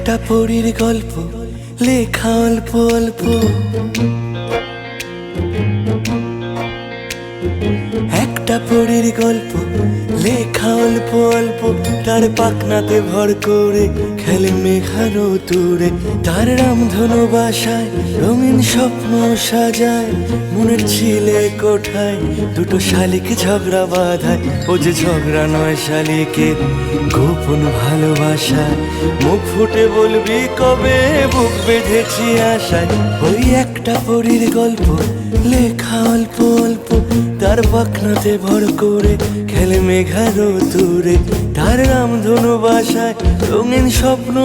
একটা পরীর গল্প লেখা অল্প অল্প, একটা পরীর গল্প লেখা অল্প অল্প। তার পাখনাতে ভর করে খেলে মেঘার তুরে, তার রামধনু বাসায় রঙিন স্বপ্ন সাজায়। মনের ছিলে কোঠায় দুটো শালিক ঝগড়া বাঁধায়, ও যে ঝগড়া নয় শালিকের গোপন ভালোবাসা। মুখ ফুটে বলবি কবে, বুক বেঁধেছি আশায়। ওই একটা পরীর গল্প লেখা অল্প অল্প, তার পাখনাতে ভর করে খেলে মেঘার তুরে, তার রামধনু বাসায় রঙিন স্বপ্ন